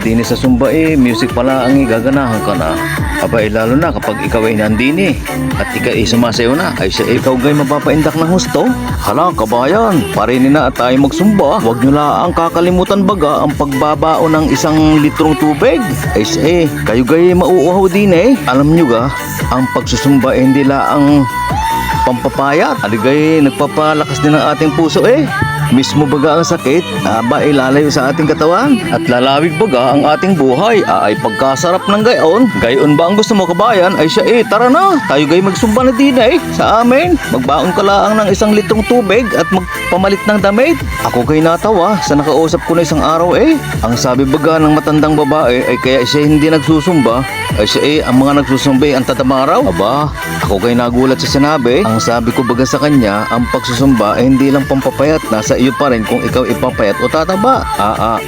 Dini sa Zumba music pala ang igaganahan ka na. Lalo na kapag ikaw ay nandini at ikaw ay sumasayaw na, ay sa ikaw gay mapapaindak ng husto. Hala kabayan, parinin na at tayo magsumba. Huwag nyo lang kakalimutan baga ang pagbabao ng 1 litrong tubig. Ay sa kayo gay mauuhaw din Alam nyo ga, ang pagsusumba hindi lang pampapayat. Aligay nagpapalakas din ang ating puso Mismo baga ang sakit, ilalayo sa ating katawan at lalawig baga ang ating buhay. Ay pagkasarap ng gayon. Gayon ba ang gusto mo kabayan? Ay siya tara na, tayo gay magsumba na din sa amin. Magbaon ka lang ng 1 litrong tubig at magpamalit ng damit. Ako kay natawa sa nakausap ko na isang araw Ang sabi baga ng matandang babae ay kaya siya hindi nagsusumba. Ay siya ang mga nagsusumba ang tatamaraw. Ako kay nagulat sa sinabi. Ang sabi ko baga sa kanya, ang pagsusumba ay hindi lang pampapayat, nasa iyo pa rin kung ikaw ipapayat o tataba.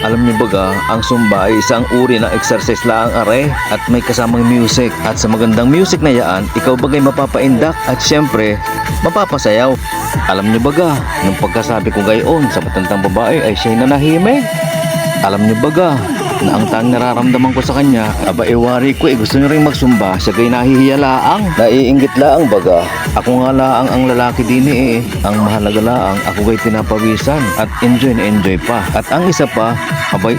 Alam niyo baga, ang zumba ay isang uri ng exercise lang at may kasamang music. At sa magandang music na yaan, ikaw bagay mapapaindak at syempre mapapasayaw. Alam niyo baga, nung pagkasabi ko gayon sa matandang babae ay siya'y nanahimik. Alam niyo baga, na ang tanging nararamdaman ko sa kanya, wari ko gusto niyo rin magsumba. Siya gay nahihiya laang, naiinggit laang baga. Ako nga laang ang lalaki din ang mahalaga laang ako gay pinapawisan at enjoy na enjoy pa. At ang isa pa,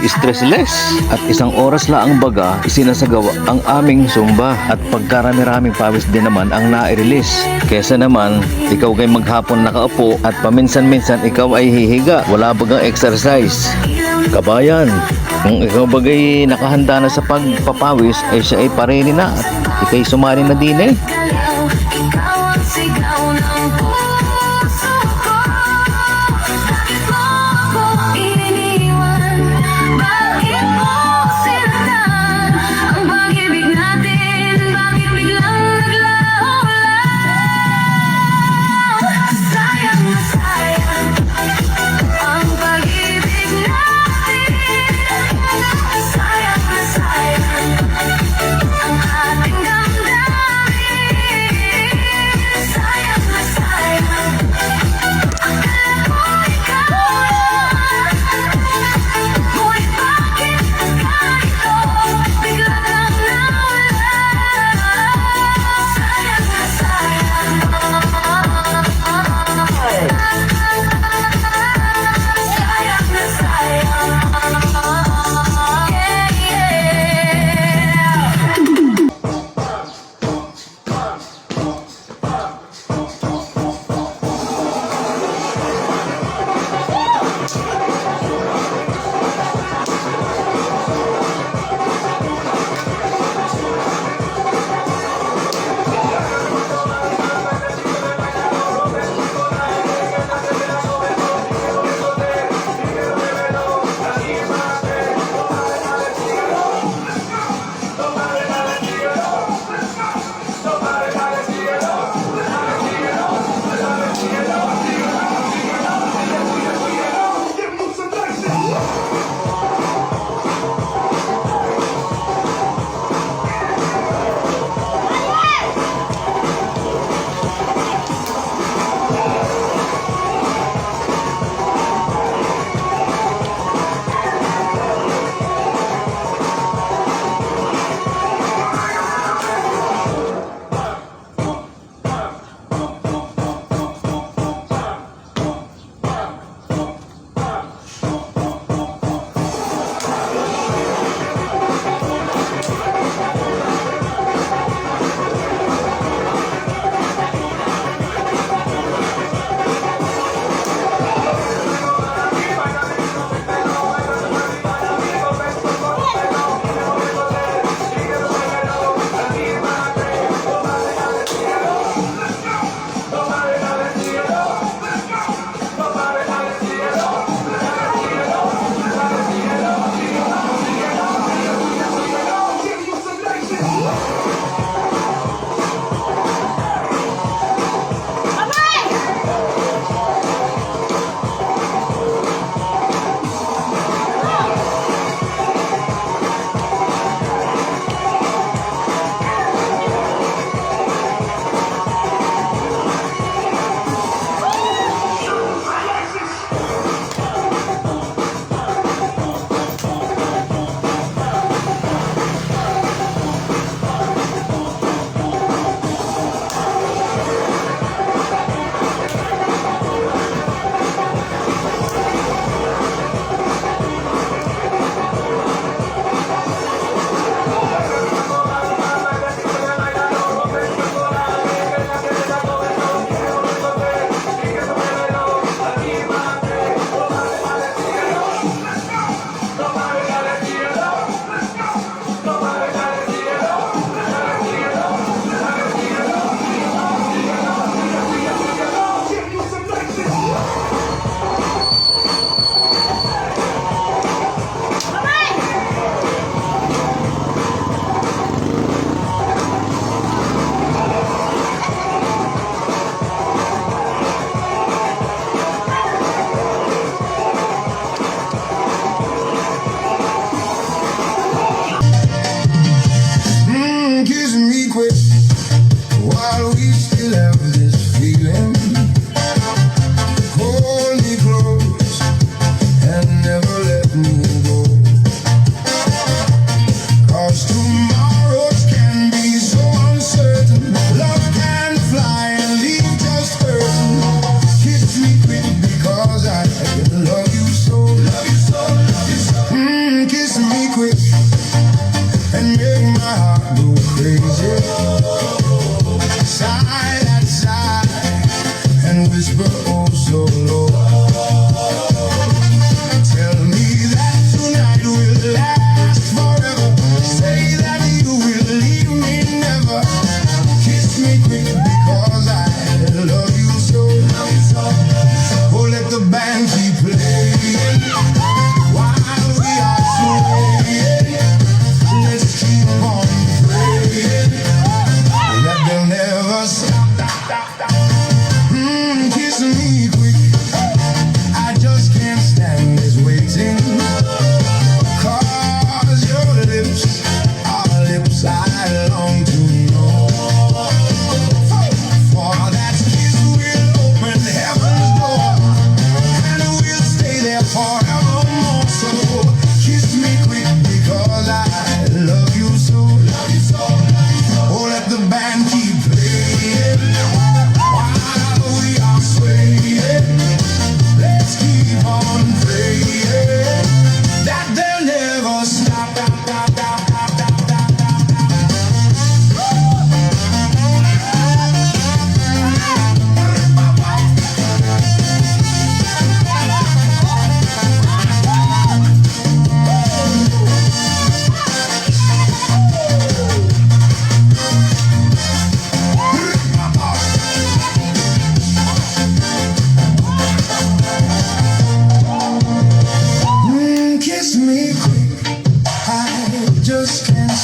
stressless. At 1 oras laang baga isinasagawa ang aming zumba. At pagkarami-raming pawis din naman ang nai-release. Kesa naman, ikaw gay maghapon nakaupo at paminsan-minsan ikaw ay hihiga. Wala bagang exercise. Kabayan, kung ikaw bagay nakahanda na sa pagpapawis ay siya ay pareni na at ikay sumali na din Ikaw ang sigaw ng puso ko. Bakit mo ako iniwan? Bakit mo sinaktan ang pag-ibig natin? Bakit biglang naglaho lang? Sayang na sayang ang pag-ibig natin. Sayang na sayang ang ating damdamin.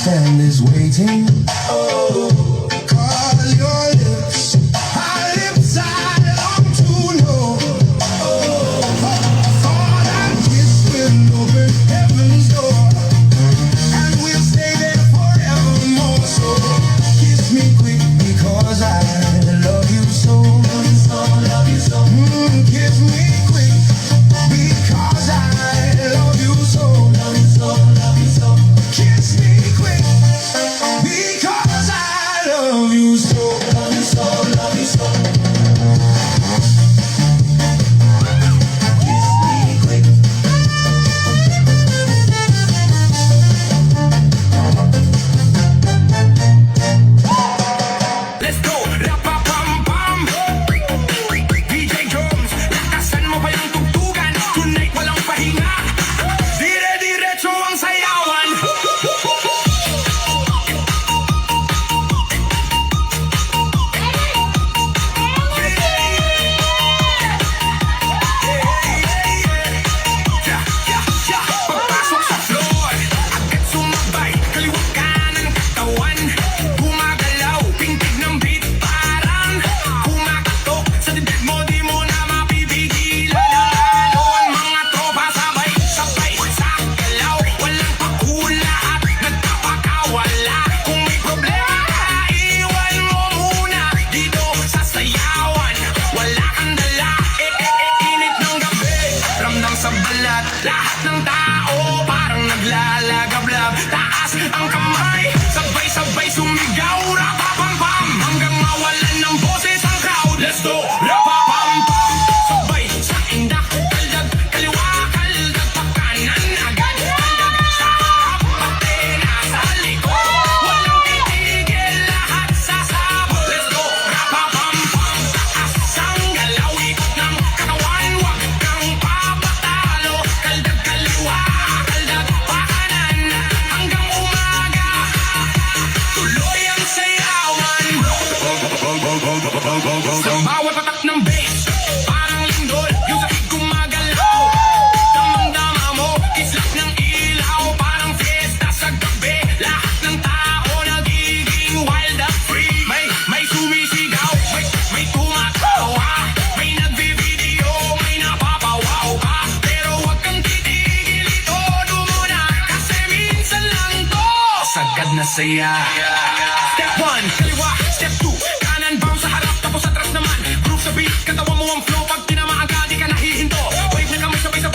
stand is waiting. Oh, call your lips. Our lips I long to know. Oh, thought I'd kiss will open heaven's door, and we'll stay there forevermore. So kiss me quick because I love you so. Love you so. Kiss me quick because I love you so. Love you so. Love you so. Kiss me quick because I love you so. Love you so. Love you so. Kiss me quick. Let's go! Rapapam-pam! DJ Jones, lakasan mo pa yung tugtugan. Tonight walang pahinga. Dire-diretso ang sayawan. Pagpasok sa floor, agad sumabay, kaliwa kanan katawan. Gumagalaw, pintig ng beat, parang kumakatok sa dibdib mo, di mo na mapipigilan. Lalo ang mga tropa sabay-sabay sa galaw. Walang pakula at nagpapakawala. Kung may problema, iwan mo muna dito sa sayawan. Wala kang dala, init ng gabi, ramdam sa balat. Lahat ng tao parang naglalagablab. Taas ang kamay, sabay-sabay sumigaw. Rapapam-pam, hanggang mawalan ng boses ang crowd. Let's go! Rapapam-pam, sabay sa indak, kaldag, kaliwa, kaldag, pakanan, agad, kaldag, sa harap, pati nasa likod. Walang titigil, lahat sasabog. Let's go! Rapapam-pam, taas ang galaw, ikot ng katawan, wag kang papatalo. Kaldag, kaliwa, kaldag, pakanan, hanggang umaga. Tuloy ang sayawan. Sa bawat patak ng bass, parang lindol, yung sakit gumagalaw. Damang-dama mo, kislap ng ilaw, parang fiesta sa gabi. Lahat ng tao nagiging wild at free. May sumisigaw, may tumatawa, may nagbi-video, may napapawaw ka. Pero wag kang titigil, itodo mo na, kasi minsan lang to sagad na saya. Step 1, kaliwa, step 2, kanan, bounce sa harap, tapos atras naman. Groove sa beat, katawan mo ang flow, pag tinamaan ka, di ka nahihinto. Wave na kamay sabay sa